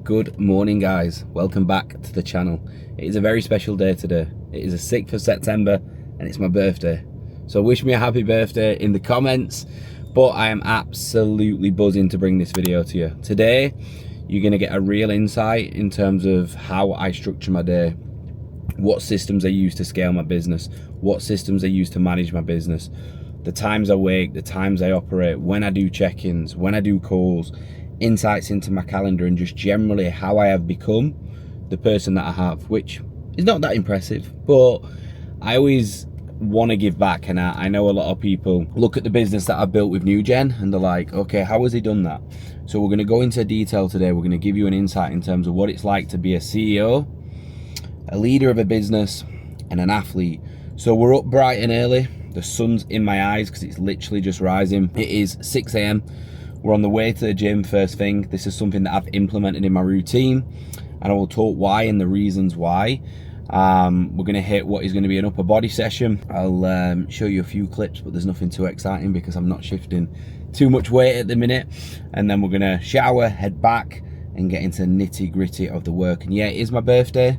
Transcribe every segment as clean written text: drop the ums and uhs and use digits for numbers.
Good morning, guys. Welcome back to the channel. It is a very special day today. It is the 6th of September and it's my birthday. So wish me a happy birthday in the comments. But I am absolutely buzzing to bring this video to you. Today, you're going to get a real insight in terms of how I structure my day, what systems I use to scale my business, what systems I use to manage my business, the times I wake, the times I operate, when I do check-ins, when I do calls, insights into my calendar, and just generally how I have become the person that I have, which is not that impressive, but I always want to give back. And I know a lot of people look at the business that I've built with New Gen and they're like, okay, how has he done that? So we're going to go into detail today. We're going to give you an insight in terms of what it's like to be a CEO, a leader of a business, and an athlete. So we're up bright and early. The sun's in my eyes because it's literally just rising. It is 6 a.m. We're on the way to the gym first thing. This is something that I've implemented in my routine, and I will talk why and the reasons why. We're going to hit what is going to be an upper body session. I'll show you a few clips, but there's nothing too exciting because I'm not shifting too much weight at the minute. And then we're going to shower, head back, and get into nitty gritty of the work. And yeah, it is my birthday,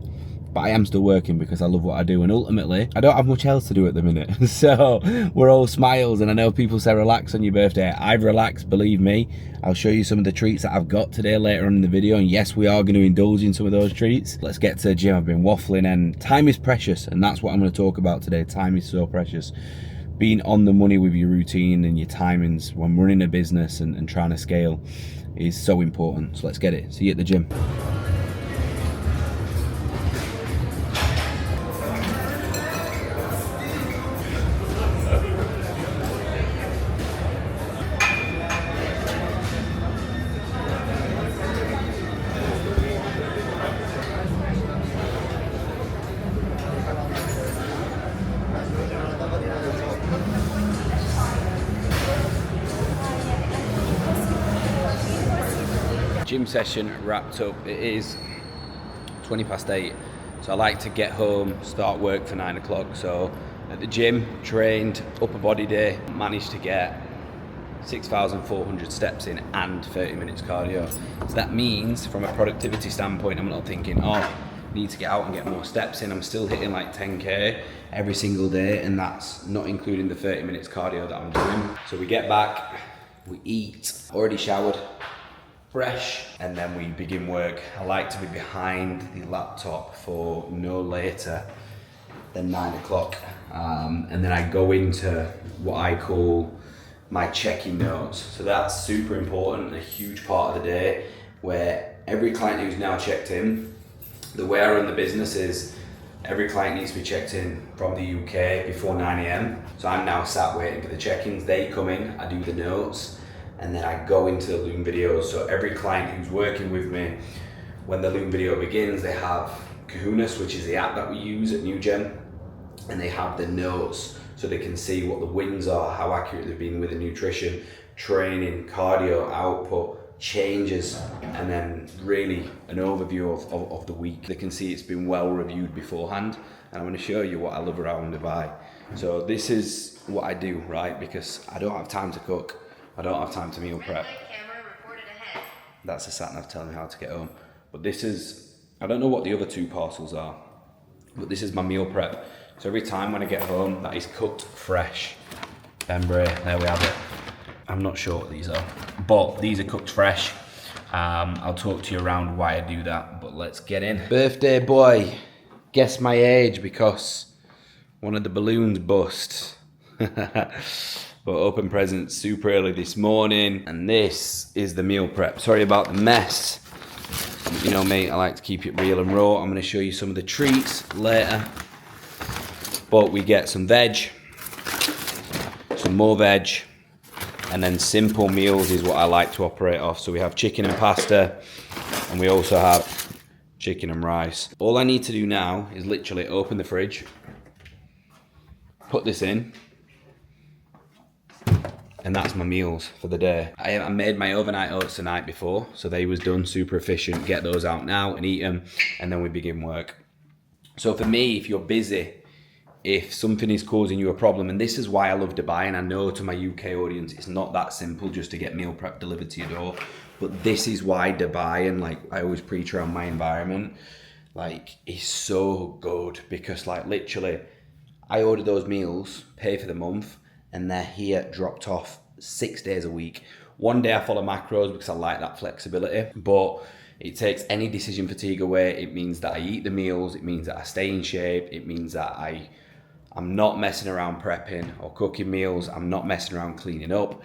but I am still working because I love what I do, and ultimately I don't have much else to do at the minute. So we're all smiles, and I know people say relax on your birthday. I've relaxed, believe me. I'll show you some of the treats that I've got today later on in the video, and yes, we are going to indulge in some of those treats. Let's get to the gym. I've been waffling, and time is precious, and that's what I'm going to talk about today. Time is so precious. Being on the money with your routine and your timings when running a business and trying to scale is so important. So let's get it. See you at the gym. Gym session wrapped up. It is 20 past 8, so I like to get home, start work for 9 o'clock. So at the gym, trained, upper body day, managed to get 6,400 steps in and 30 minutes cardio. So that means from a productivity standpoint, I'm not thinking, oh, need to get out and get more steps in. I'm still hitting like 10K every single day, and that's not including the 30 minutes cardio that I'm doing. So we get back, we eat, already showered, fresh, and then we begin work. I like to be behind the laptop for no later than 9 o'clock. And then I go into what I call my check-in notes. So that's super important, a huge part of the day, where every client who's now checked in, the way I run the business is every client needs to be checked in from the UK before 9 a.m. So I'm now sat waiting for the check-ins. They come in, I do the notes, and then I go into the Loom videos. So every client who's working with me, when the Loom video begins, they have Kahunas, which is the app that we use at New Gen, and they have the notes so they can see what the wins are, how accurate they've been with the nutrition, training, cardio, output, changes, and then really an overview of the week. They can see it's been well reviewed beforehand, and I'm going to show you what I love around Dubai. So this is what I do, right? Because I don't have time to cook. I don't have time to meal prep. That's a sat nav telling me how to get home. But this is, I don't know what the other two parcels are, but this is my meal prep. So every time when I get home, that is cooked fresh. Bray, there we have it. I'm not sure what these are, but these are cooked fresh. I'll talk to you around why I do that, but let's get in. Birthday boy, guess my age because one of the balloons bust. But open presents super early this morning, and this is the meal prep. Sorry about the mess. You know me, I like to keep it real and raw. I'm going to show you some of the treats later. But we get some veg, some more veg, and then simple meals is what I like to operate off. So we have chicken and pasta, and we also have chicken and rice. All I need to do now is literally open the fridge, put this in, and that's my meals for the day. I made my overnight oats the night before, so they was done, super efficient. Get those out now and eat them, and then we begin work. So for me, if you're busy, if something is causing you a problem, and this is why I love Dubai, and I know to my UK audience, it's not that simple just to get meal prep delivered to your door. But this is why Dubai, and like I always preach around my environment, like is so good, because like literally I order those meals, pay for the month, and they're here dropped off 6 days a week. One day I follow macros because I like that flexibility, but it takes any decision fatigue away. It means that I eat the meals, it means that I stay in shape, it means that I'm not messing around prepping or cooking meals, I'm not messing around cleaning up.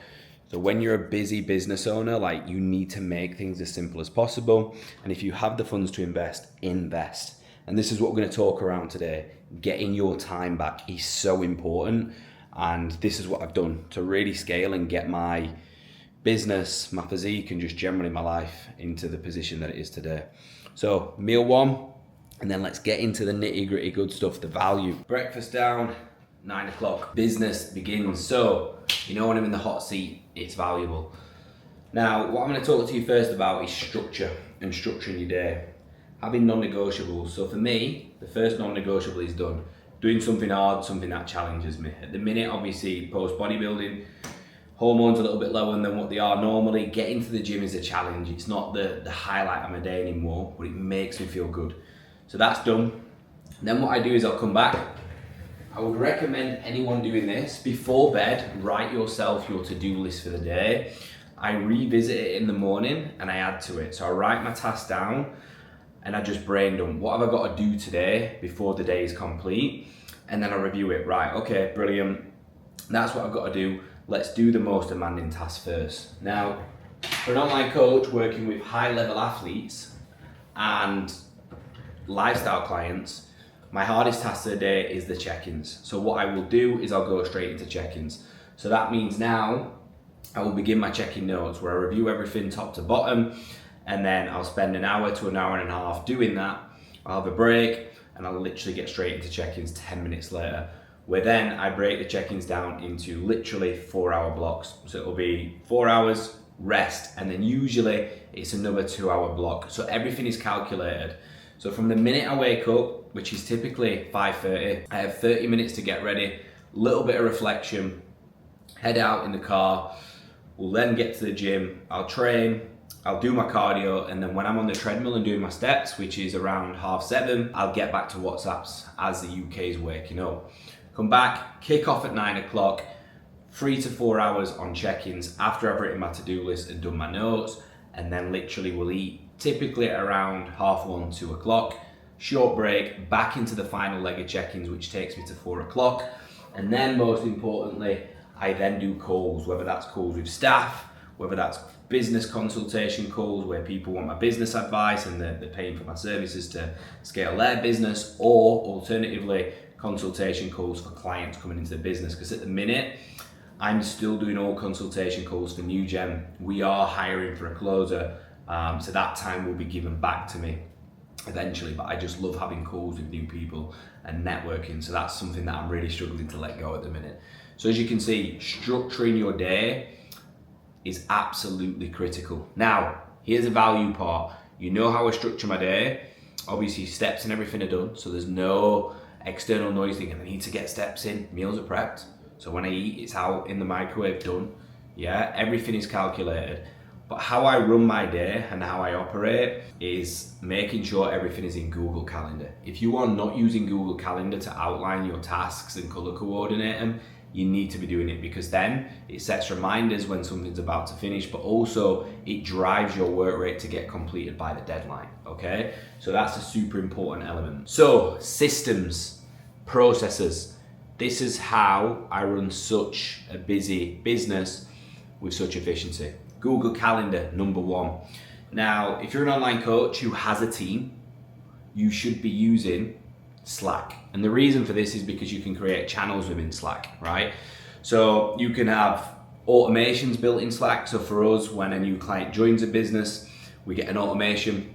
So when you're a busy business owner, like you need to make things as simple as possible. And if you have the funds to invest, invest. And this is what we're going to talk around today. Getting your time back is so important. And this is what I've done to really scale and get my business, my physique, and just generally my life into the position that it is today. So meal one, and then let's get into the nitty gritty good stuff, the value. Breakfast down, 9 o'clock, business begins. So, you know, when I'm in the hot seat, it's valuable. Now, what I'm going to talk to you first about is structure and structuring your day. Having non-negotiables. So for me, the first non-negotiable is done. Doing something hard, something that challenges me. At the minute, obviously, post bodybuilding, hormones a little bit lower than what they are normally. Getting to the gym is a challenge. It's not the highlight of my day anymore, but it makes me feel good. So that's done. Then what I do is I'll come back. I would recommend anyone doing this before bed, write yourself your to-do list for the day. I revisit it in the morning and I add to it. So I write my tasks down and I just brain dump. What have I got to do today before the day is complete? And then I review it. Right, okay, brilliant. That's what I've got to do. Let's do the most demanding task first. Now, for an online coach working with high-level athletes and lifestyle clients, my hardest task of the day is the check-ins. So what I will do is I'll go straight into check-ins. So that means now I will begin my check-in notes where I review everything top to bottom, and then I'll spend an hour to an hour and a half doing that. I'll have a break and I'll literally get straight into check-ins 10 minutes later, where then I break the check-ins down into literally 4-hour blocks. So it'll be 4 hours, rest, and then usually it's another 2-hour block. So everything is calculated. So from the minute I wake up, which is typically 5:30, I have 30 minutes to get ready, little bit of reflection, head out in the car, we'll then get to the gym, I'll train, I'll do my cardio, and then when I'm on the treadmill and doing my steps, which is around 7:30, I'll get back to WhatsApps as the UK is waking up. Come back, kick off at 9 o'clock, 3 to 4 hours on check-ins after I've written my to-do list and done my notes, and then literally we'll eat typically at around 1:30, 2 o'clock. Short break, back into the final leg of check-ins, which takes me to 4 o'clock. And then most importantly, I then do calls, whether that's calls with staff, whether that's business consultation calls where people want my business advice and they're paying for my services to scale their business, or alternatively, consultation calls for clients coming into the business. Because at the minute, I'm still doing all consultation calls for New Gen. We are hiring for a closer, so that time will be given back to me eventually, but I just love having calls with new people and networking, so that's something that I'm really struggling to let go at the minute. So as you can see, structuring your day is absolutely critical. Now, here's the value part. You know how I structure my day. Obviously, steps and everything are done, so there's no external noise thinking I need to get steps in. Meals are prepped, so when I eat, it's out in the microwave, done. Yeah, everything is calculated. But how I run my day and how I operate is making sure everything is in Google Calendar. If you are not using Google Calendar to outline your tasks and color coordinate them, you need to be doing it, because then it sets reminders when something's about to finish, but also it drives your work rate to get completed by the deadline, okay? So that's a super important element. So systems, processes, this is how I run such a busy business with such efficiency. Google Calendar, number one. Now, if you're an online coach who has a team, you should be using Slack. And the reason for this is because you can create channels within Slack, right? So you can have automations built in Slack. So for us, when a new client joins a business, we get an automation.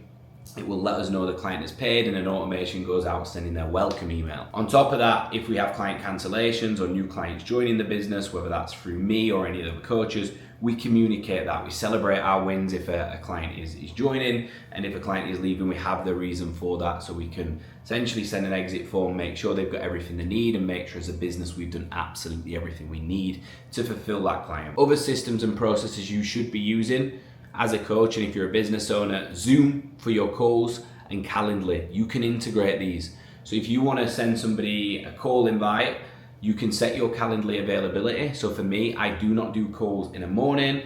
It will let us know the client is paid, and an automation goes out sending their welcome email. On top of that, if we have client cancellations or new clients joining the business, whether that's through me or any other coaches, we communicate that. We celebrate our wins if a client is joining, and if a client is leaving, we have the reason for that, so we can essentially send an exit form, make sure they've got everything they need, and make sure as a business we've done absolutely everything we need to fulfill that client. Other systems and processes you should be using, as a coach, and if you're a business owner, Zoom for your calls and Calendly. You can integrate these. So if you want to send somebody a call invite, you can set your Calendly availability. So for me, I do not do calls in a morning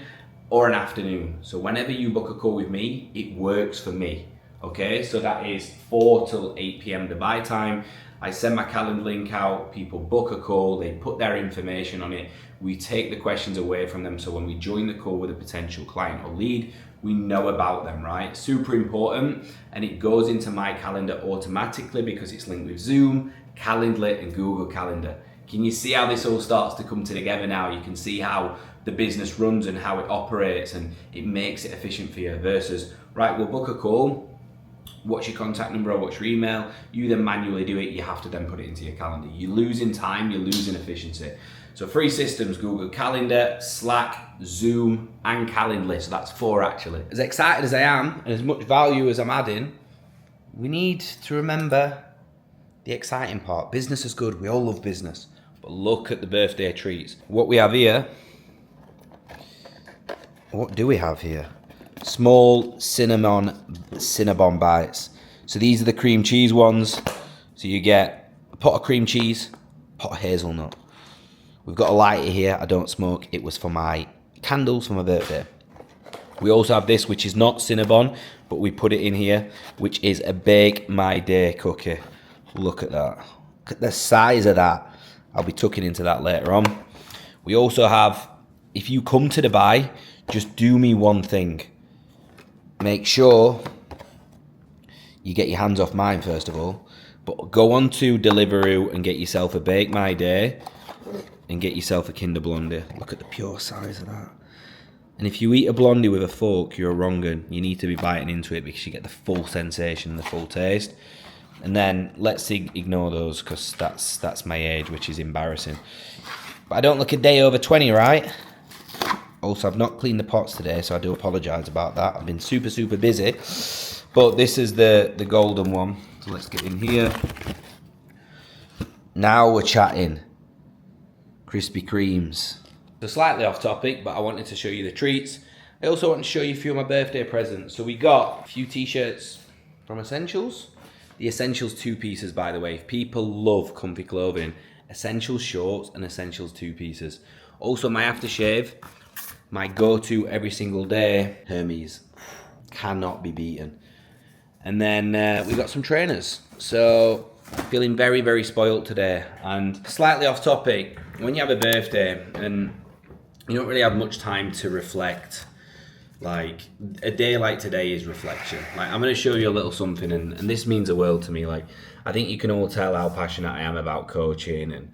or an afternoon. So whenever you book a call with me, it works for me. Okay, so that is 4 till 8 p.m. Dubai time. I send my calendar link out, people book a call, they put their information on it, we take the questions away from them, so when we join the call with a potential client or lead, we know about them, right? Super important, and it goes into my calendar automatically because it's linked with Zoom, Calendly, and Google Calendar. Can you see how this all starts to come together now? You can see how the business runs and how it operates, and it makes it efficient for you versus, right, we'll book a call, what's your contact number or what's your email, you then manually do it, you have to then put it into your calendar. You're losing time, you're losing efficiency. So 3 systems, Google Calendar, Slack, Zoom, and Calendly. So that's 4 actually. As excited as I am, and as much value as I'm adding, we need to remember the exciting part. Business is good, we all love business. But look at the birthday treats. What we have here, what do we have here? Small Cinnabon bites. So these are the cream cheese ones. So you get a pot of cream cheese, pot of hazelnut. We've got a lighter here. I don't smoke. It was for my candles for my birthday. We also have this, which is not Cinnabon, but we put it in here, which is a Bake My Day cookie. Look at that. Look at the size of that. I'll be tucking into that later on. We also have, if you come to Dubai, just do me one thing. Make sure you get your hands off mine first of all, but go on to Deliveroo and get yourself a Bake My Day and get yourself a Kinder Blondie. Look at the pure size of that. And if you eat a Blondie with a fork, you're a wrong un. You need to be biting into it because you get the full sensation, the full taste. And then let's ignore those because that's my age, which is embarrassing. But I don't look a day over 20, right? Also, I've not cleaned the pots today, so I do apologise about that. I've been super, super busy. But this is the golden one. So let's get in here. Now we're chatting. Krispy Kremes. So slightly off topic, but I wanted to show you the treats. I also want to show you a few of my birthday presents. So we got a few t-shirts from Essentials. The Essentials 2-pieces, by the way. If people love comfy clothing, Essentials shorts and Essentials 2-pieces. Also my aftershave. My go-to every single day, Hermes. Cannot be beaten. And then we got some trainers. So feeling very, very spoiled today. And slightly off topic, when you have a birthday and you don't really have much time to reflect, like a day like today is reflection. Like I'm gonna show you a little something and this means the world to me. Like I think you can all tell how passionate I am about coaching, and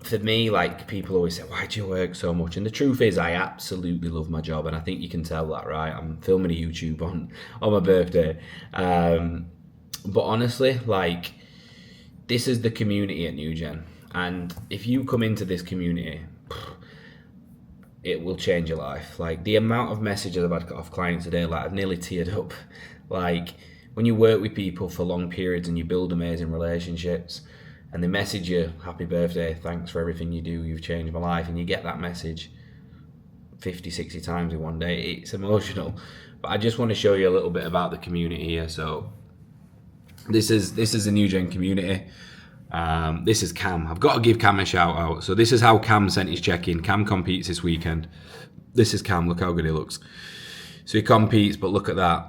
for me, like people always say, why do you work so much? And the truth is I absolutely love my job, and I think you can tell that, right? I'm filming a YouTube on my birthday. But honestly, like this is the community at New Gen. And if you come into this community, it will change your life. Like the amount of messages I've had off clients today, like I've nearly teared up. Like when you work with people for long periods and you build amazing relationships and they message you, happy birthday, thanks for everything you do, you've changed my life, and you get that message 50, 60 times in one day, it's emotional. But I just want to show you a little bit about the community here. So this is the New Gen community. This is Cam. I've got to give Cam a shout out. So this is how Cam sent his check-in. Cam competes this weekend. This is Cam. Look how good he looks. So he competes, but look at that.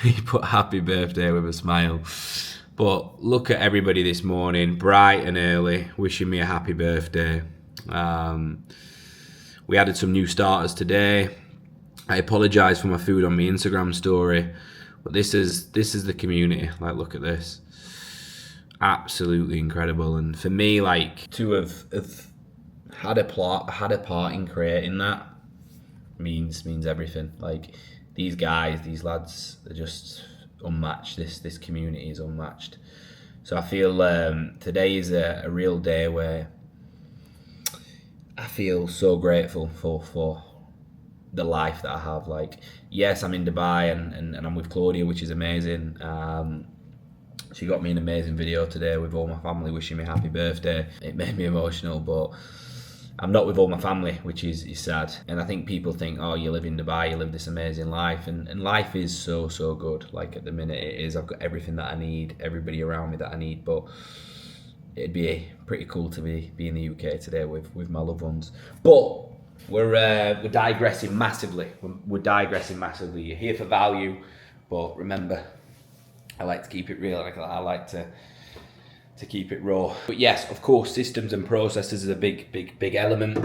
He put happy birthday with a smile. But look at everybody this morning, bright and early, wishing me a happy birthday. We added some new starters today. I apologise for my food on my Instagram story, but this is the community. Like, look at this. Absolutely incredible. And for me, like, to have had a part in creating that means everything. Like, these guys, these lads, they're just unmatched. This community is unmatched. So I feel today is a real day where I feel so grateful for the life that I have. Like, yes, I'm in Dubai and I'm with Claudia, which is amazing. She got me an amazing video today with all my family wishing me happy birthday. It made me emotional, but I'm not with all my family, which is sad. And I think people think, oh, you live in Dubai, you live this amazing life. And life is so good. Like at the minute it is. I've got everything that I need, everybody around me that I need. But it'd be pretty cool to be in the UK today with my loved ones. But we're digressing massively. We're digressing massively. You're here for value. But remember, I like to keep it real. I like to keep it raw. But yes, of course, systems and processes is a big element.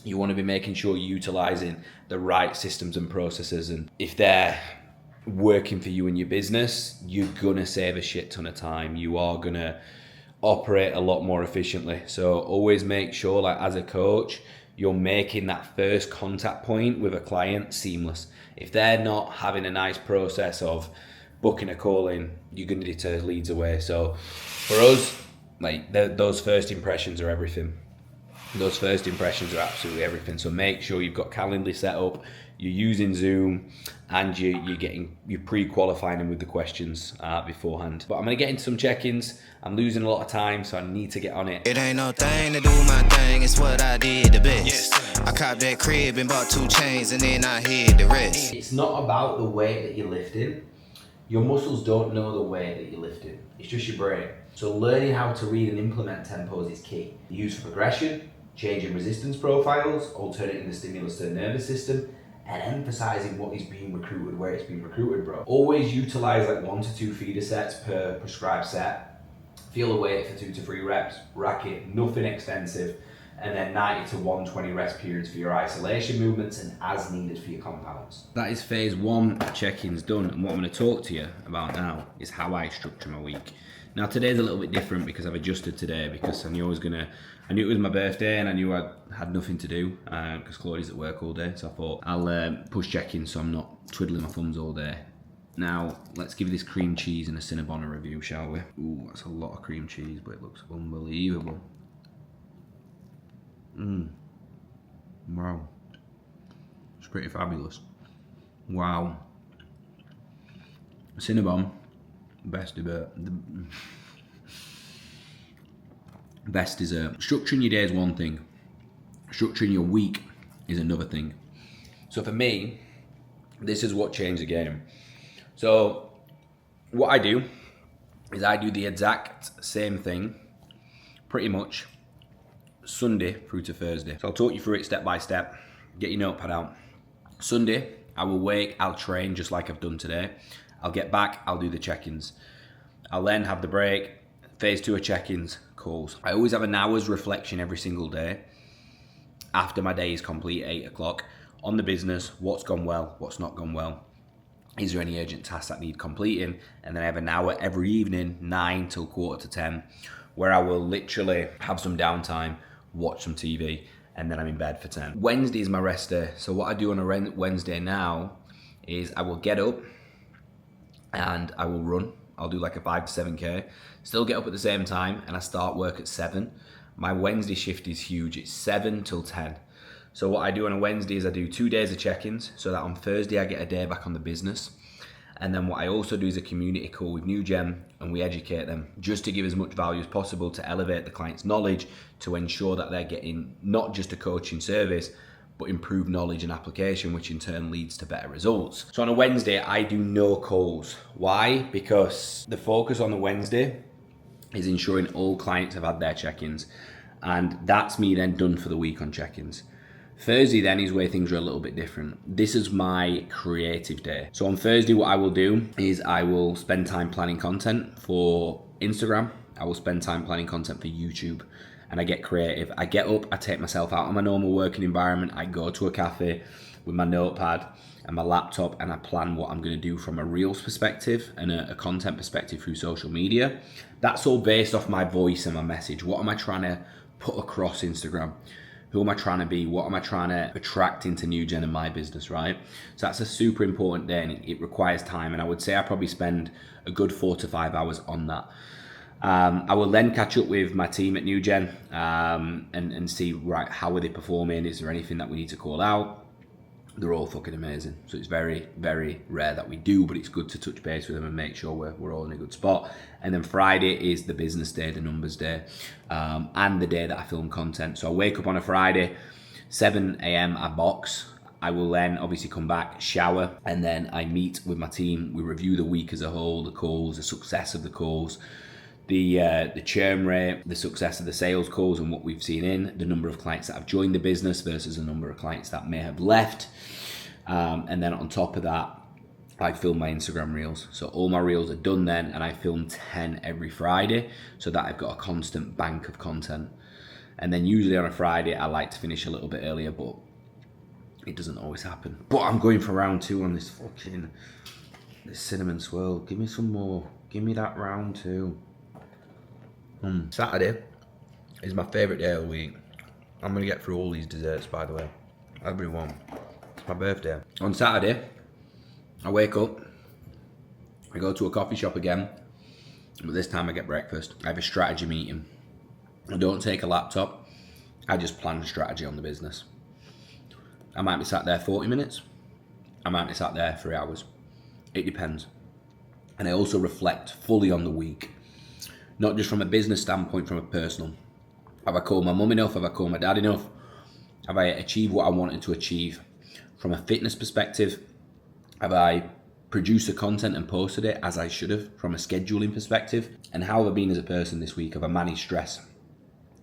You want to be making sure you're utilizing the right systems and processes, and if they're working for you in your business, you're gonna save a shit ton of time. You are gonna operate a lot more efficiently. So always make sure, like as a coach, you're making that first contact point with a client seamless. If they're not having a nice process of booking a call in, you're gonna deter leads away. So for us, like those first impressions are everything. Those first impressions are absolutely everything. So make sure you've got Calendly set up, you're using Zoom, and you're pre-qualifying them with the questions beforehand. But I'm gonna get into some check-ins. I'm losing a lot of time, so I need to get on it. It ain't no thing to do my thing, it's what I did the best. Yes. I copped that crib and bought 2 chains and then I hid the rest. It's not about the weight that you're lifting. Your muscles don't know the weight that you're lifting. It's just your brain. So learning how to read and implement tempos is key. Use for progression, changing resistance profiles, alternating the stimulus to the nervous system, and emphasizing what is being recruited, where it's being recruited, bro. Always utilize like 1 to 2 feeder sets per prescribed set. Feel the weight for 2 to 3 reps, rack it, nothing extensive, and then 90 to 120 rest periods for your isolation movements and as needed for your compounds. That is phase 1 check-ins done, and what I'm going to talk to you about now is how I structure my week. Now today's a little bit different because I've adjusted today because I knew it was my birthday and I knew I had nothing to do because Claudie's at work all day, so I thought I'll push check-ins so I'm not twiddling my thumbs all day. Now let's give this cream cheese and a Cinnabon a review, shall we? Ooh, that's a lot of cream cheese, but it looks unbelievable. Wow, it's pretty fabulous. Wow. Cinnabon, best dessert. Best dessert. Structuring your day is one thing. Structuring your week is another thing. So for me, this is what changed the game. So what I do is I do the exact same thing, pretty much, Sunday through to Thursday. So I'll talk you through it step by step. Get your notepad out. Sunday, I will wake, I'll train just like I've done today. I'll get back, I'll do the check-ins. I'll then have the break, phase 2 of check-ins, calls. I always have an hour's reflection every single day after my day is complete, 8 o'clock, on the business, what's gone well, what's not gone well. Is there any urgent tasks that need completing? And then I have an hour every evening, 9 till 9:45, where I will literally have some downtime, watch some TV, and then I'm in bed for 10. Wednesday is my rest day. So what I do on a Wednesday now is I will get up and I will run. I'll do like a 5 to 7K, still get up at the same time, and I start work at 7. My Wednesday shift is huge. It's 7 till 10. So what I do on a Wednesday is I do 2 days of check-ins so that on Thursday I get a day back on the business. And then what I also do is a community call with New Gen, and we educate them just to give as much value as possible to elevate the client's knowledge, to ensure that they're getting not just a coaching service, but improved knowledge and application, which in turn leads to better results. So on a Wednesday, I do no calls. Why? Because the focus on the Wednesday is ensuring all clients have had their check-ins. And that's me then done for the week on check-ins. Thursday then is where things are a little bit different. This is my creative day. So on Thursday, what I will do is I will spend time planning content for Instagram. I will spend time planning content for YouTube, and I get creative. I get up, I take myself out of my normal working environment. I go to a cafe with my notepad and my laptop, and I plan what I'm gonna do from a Reels perspective and a content perspective through social media. That's all based off my voice and my message. What am I trying to put across Instagram? Who am I trying to be? What am I trying to attract into New Gen and my business, right? So that's a super important day, and it requires time. And I would say I probably spend a good 4 to 5 hours on that. I will then catch up with my team at New Gen and see, right, how are they performing? Is there anything that we need to call out? they're all fucking amazing. So it's very, very rare that we do, but it's good to touch base with them and make sure we're all in a good spot. And then Friday is the business day, the numbers day, and the day that I film content. So I wake up on a Friday, 7 a.m. I box. I will then obviously come back, shower, and then I meet with my team. We review the week as a whole, the calls, the success of the calls, the churn rate, the success of the sales calls and what we've seen in, the number of clients that have joined the business versus the number of clients that may have left. And then on top of that, I film my Instagram reels. So all my reels are done then, and I film 10 every Friday so that I've got a constant bank of content. And then usually on a Friday, I like to finish a little bit earlier, but it doesn't always happen. But I'm going for round 2 on this cinnamon swirl. Give me some more. Give me that round 2. Saturday is my favourite day of the week. I'm going to get through all these desserts, by the way. Everyone. It's my birthday. On Saturday, I wake up, I go to a coffee shop again, but this time I get breakfast. I have a strategy meeting. I don't take a laptop, I just plan a strategy on the business. I might be sat there 40 minutes, I might be sat there 3 hours. It depends. And I also reflect fully on the week. Not just from a business standpoint, from a personal. Have I called my mum enough? Have I called my dad enough? Have I achieved what I wanted to achieve? From a fitness perspective, have I produced the content and posted it as I should have from a scheduling perspective? And how have I been as a person this week? Have I managed stress?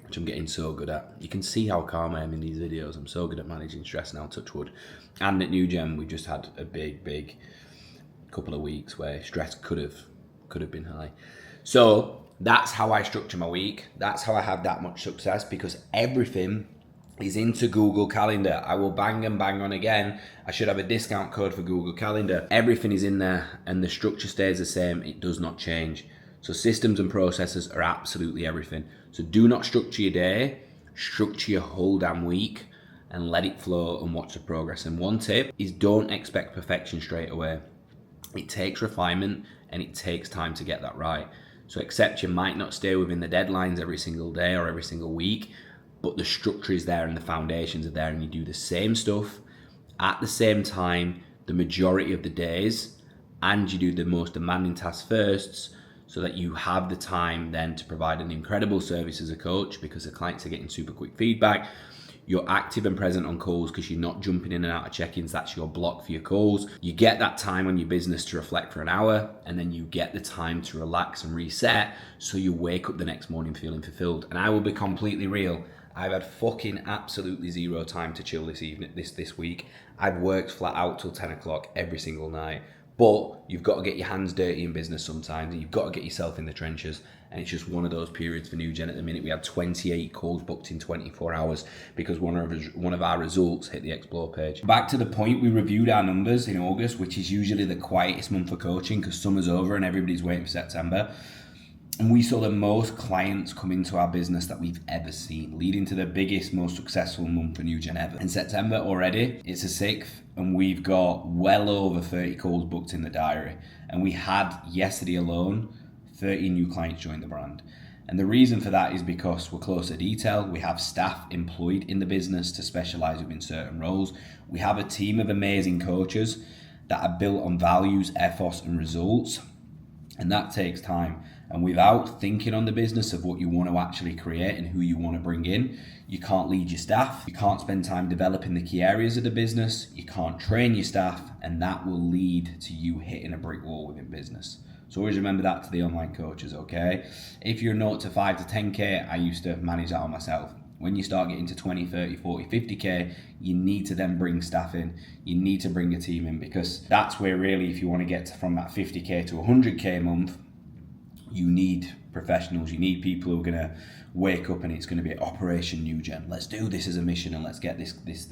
Which I'm getting so good at. You can see how calm I am in these videos. I'm so good at managing stress now, touch wood. And at New Gen, we just had a big couple of weeks where stress could have been high. So that's how I structure my week. That's how I have that much success, because everything is into Google Calendar. I will bang and bang on again. I should have a discount code for Google Calendar. Everything is in there and the structure stays the same. It does not change. So systems and processes are absolutely everything. So do not structure your day, structure your whole damn week and let it flow and watch the progress. And one tip is don't expect perfection straight away. It takes refinement and it takes time to get that right. So accept you might not stay within the deadlines every single day or every single week, but the structure is there and the foundations are there, and you do the same stuff at the same time the majority of the days, and you do the most demanding tasks first, so that you have the time then to provide an incredible service as a coach, because the clients are getting super quick feedback. You're active and present on calls because you're not jumping in and out of check-ins. That's your block for your calls. You get that time on your business to reflect for an hour, and then you get the time to relax and reset, so you wake up the next morning feeling fulfilled. And I will be completely real. I've had fucking absolutely zero time to chill this week. I've worked flat out till 10 o'clock every single night. But you've got to get your hands dirty in business sometimes, and you've got to get yourself in the trenches. And it's just one of those periods for New Gen at the minute. We had 28 calls booked in 24 hours because one of our results hit the Explore page. Back to the point, we reviewed our numbers in August, which is usually the quietest month for coaching because summer's over and everybody's waiting for September. And we saw the most clients come into our business that we've ever seen, leading to the biggest, most successful month for New Gen ever. In September already, it's the 6th, and we've got well over 30 calls booked in the diary. And we had yesterday alone, 30 new clients join the brand. And the reason for that is because we're close to detail. We have staff employed in the business to specialize within certain roles. We have a team of amazing coaches that are built on values, ethos, and results. And that takes time. And without thinking on the business of what you want to actually create and who you want to bring in, you can't lead your staff. You can't spend time developing the key areas of the business. You can't train your staff, and that will lead to you hitting a brick wall within business. So always remember that to the online coaches, okay? If you're 0 to 5 to 10K, I used to manage that on myself. When you start getting to 20, 30, 40, 50K, you need to then bring staff in. You need to bring a team in, because that's where really, if you want to get from that 50K to 100K a month, you need professionals. You need people who are going to wake up and it's going to be Operation New Gen. Let's do this as a mission and let's get let's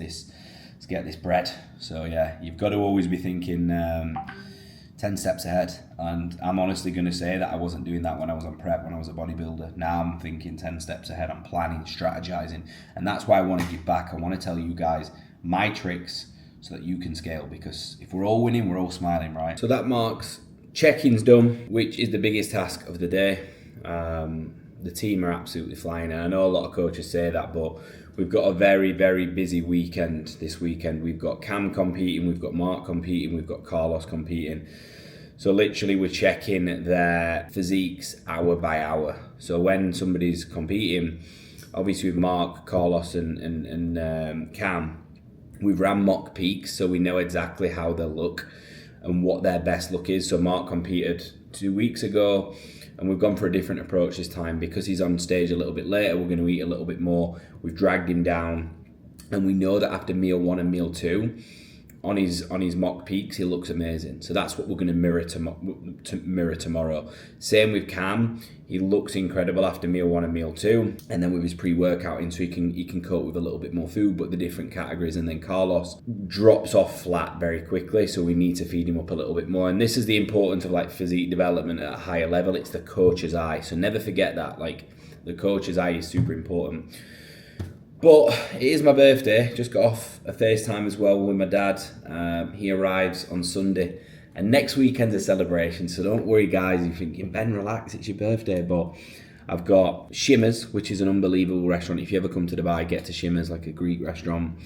get this bread. So yeah, you've got to always be thinking 10 steps ahead. And I'm honestly going to say that I wasn't doing that when I was on prep, when I was a bodybuilder. Now I'm thinking 10 steps ahead. I'm planning, strategizing. And that's why I want to give back. I want to tell you guys my tricks so that you can scale, because if we're all winning, we're all smiling, right? So that marks check-ins done, which is the biggest task of the day. The team are absolutely flying, and I know a lot of coaches say that, but we've got a very, very busy weekend this weekend. We've got Cam competing, we've got Mark competing, we've got Carlos competing. So literally we're checking their physiques hour by hour. So when somebody's competing, obviously with Mark, Carlos and Cam, we've ran mock peaks, so we know exactly how they'll look and what their best look is. So Mark competed 2 weeks ago, and we've gone for a different approach this time. Because he's on stage a little bit later, we're going to eat a little bit more. We've dragged him down, and we know that after meal 1 and meal 2, on his mock peaks, he looks amazing. So that's what we're going to mirror tomorrow. Same with Cam, he looks incredible after meal 1 and meal 2, and then with his pre-workout in, so he can cope with a little bit more food, but the different categories. And then Carlos drops off flat very quickly, so we need to feed him up a little bit more. And this is the importance of like physique development at a higher level. It's the coach's eye, so never forget that. Like, the coach's eye is super important. But it is my birthday. Just got off a FaceTime as well with my dad. He arrives on Sunday, and next weekend's a celebration. So don't worry, guys. You're thinking, Ben, relax, it's your birthday. But I've got Shimmers, which is an unbelievable restaurant. If you ever come to Dubai, get to Shimmers, like a Greek restaurant.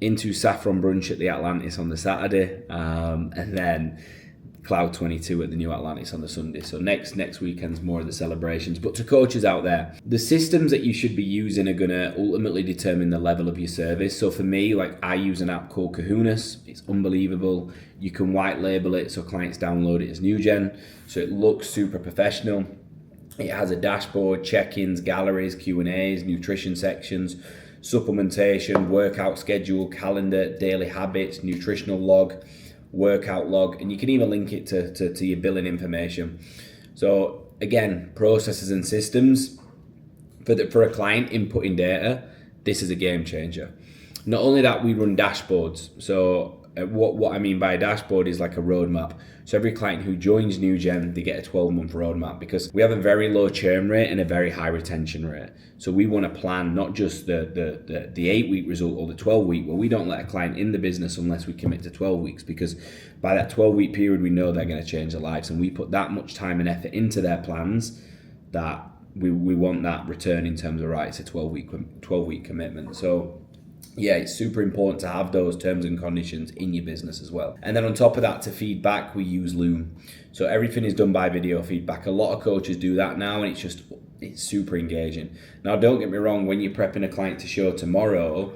Into Saffron Brunch at the Atlantis on the Saturday, and then Cloud 22 at the New Atlantis on the Sunday. So next weekend's more of the celebrations. But to coaches out there, the systems that you should be using are going to ultimately determine the level of your service. So for me, like, I use an app called Kahunas. It's unbelievable. You can white label it so clients download it as new gen, so it looks super professional. It has a dashboard, check-ins, galleries, Q&As, nutrition sections, supplementation, workout schedule, calendar, daily habits, nutritional log, workout log, and you can even link it to your billing information. So again, processes and systems for a client inputting data, this is a game changer. Not only that, we run dashboards. So what I mean by a dashboard is like a roadmap. So every client who joins NewGen, they get a 12-month roadmap, because we have a very low churn rate and a very high retention rate. So we want to plan not just the 8-week result or the 12-week. Well, we don't let a client in the business unless we commit to 12 weeks, because by that 12-week period, we know they're going to change their lives, and we put that much time and effort into their plans that we want that return in terms of, right, it's a 12-week commitment. So yeah, it's super important to have those terms and conditions in your business as well. And then on top of that, to feedback, we use Loom. So everything is done by video feedback. A lot of coaches do that now, and it's super engaging. Now, don't get me wrong, when you're prepping a client to show tomorrow,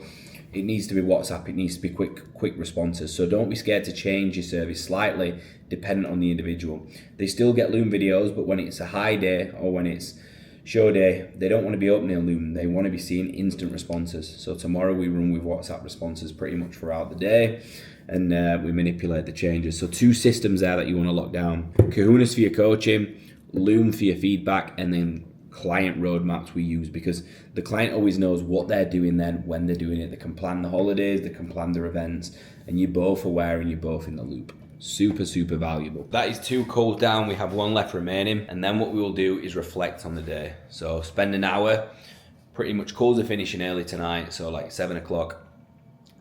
it needs to be WhatsApp, it needs to be quick responses. So don't be scared to change your service slightly dependent on the individual. They still get Loom videos, but when it's a high day or when it's show day, they don't want to be opening Loom. They want to be seeing instant responses. So tomorrow we run with WhatsApp responses pretty much throughout the day, and we manipulate the changes. So 2 systems there that you want to lock down: Kahunas for your coaching, Loom for your feedback, and then client roadmaps we use, because the client always knows what they're doing then when they're doing it. They can plan the holidays, they can plan their events, and you're both aware and you're both in the loop. Super, super valuable. That is 2 calls down. We have 1 left remaining, and then what we will do is reflect on the day. So spend an hour. Pretty much calls are finishing early tonight, so like 7 o'clock,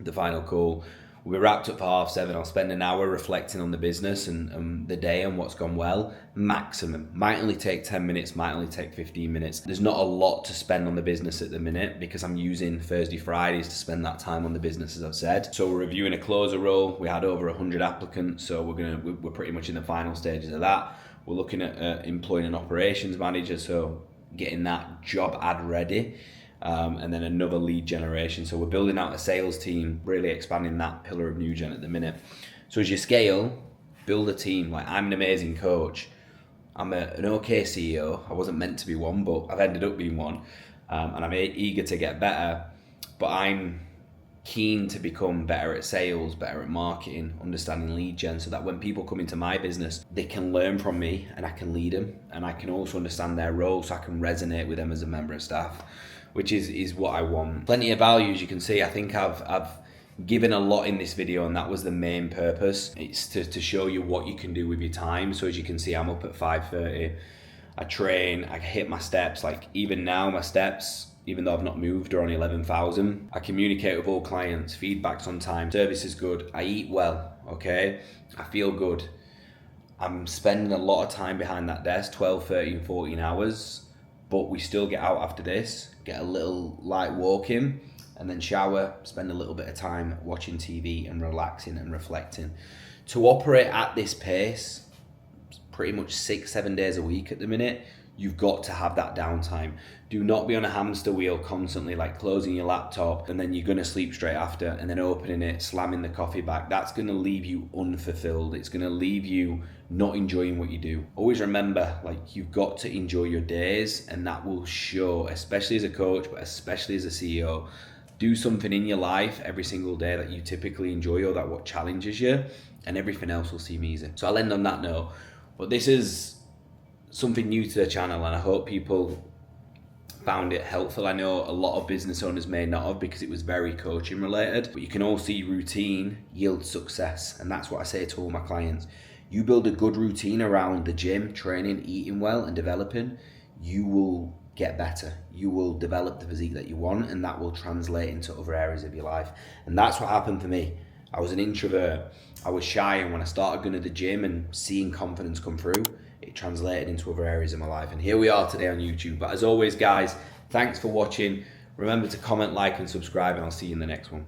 the final call. We'll be wrapped up for 7:30. I'll spend an hour reflecting on the business and the day and what's gone well. Maximum. Might only take 10 minutes, might only take 15 minutes. There's not a lot to spend on the business at the minute, because I'm using Thursday, Fridays to spend that time on the business, as I've said. So we're reviewing a closer role. We had over 100 applicants, so we're pretty much in the final stages of that. We're looking at employing an operations manager, so getting that job ad ready. And then another lead generation. So we're building out a sales team, really expanding that pillar of NewGen at the minute. So as you scale, build a team. Like, I'm an amazing coach. I'm an okay CEO. I wasn't meant to be one, but I've ended up being one. And I'm eager to get better, but I'm keen to become better at sales, better at marketing, understanding lead gen, so that when people come into my business, they can learn from me and I can lead them, and I can also understand their role, so I can resonate with them as a member of staff, which is what I want. Plenty of value, as you can see. I think I've given a lot in this video, and that was the main purpose. It's to show you what you can do with your time. So as you can see, I'm up at 5:30. I train, I hit my steps. Like, even now, my steps, even though I've not moved, are on 11,000. I communicate with all clients, feedback's on time, service is good, I eat well, okay? I feel good. I'm spending a lot of time behind that desk, 12, 13, 14 hours, but we still get out after this, get a little light walking, and then shower, spend a little bit of time watching TV and relaxing and reflecting. To operate at this pace, pretty much 6-7 days a week at the minute, you've got to have that downtime. Do not be on a hamster wheel constantly, like closing your laptop and then you're gonna sleep straight after and then opening it, slamming the coffee back. That's gonna leave you unfulfilled. It's gonna leave you not enjoying what you do. Always remember, like, you've got to enjoy your days, and that will show, especially as a coach, but especially as a CEO. Do something in your life every single day that you typically enjoy or that what challenges you, and everything else will seem easy. So I'll end on that note. But this is something new to the channel, and I hope people found it helpful. I know a lot of business owners may not have, because it was very coaching related, but you can all see routine yields success, and that's what I say to all my clients. You build a good routine around the gym, training, eating well and developing, you will get better. You will develop the physique that you want, and that will translate into other areas of your life. And that's what happened for me. I was an introvert, I was shy, and when I started going to the gym and seeing confidence come through, it translated into other areas of my life. And here we are today on YouTube. But as always, guys, thanks for watching. Remember to comment, like, and subscribe, and I'll see you in the next one.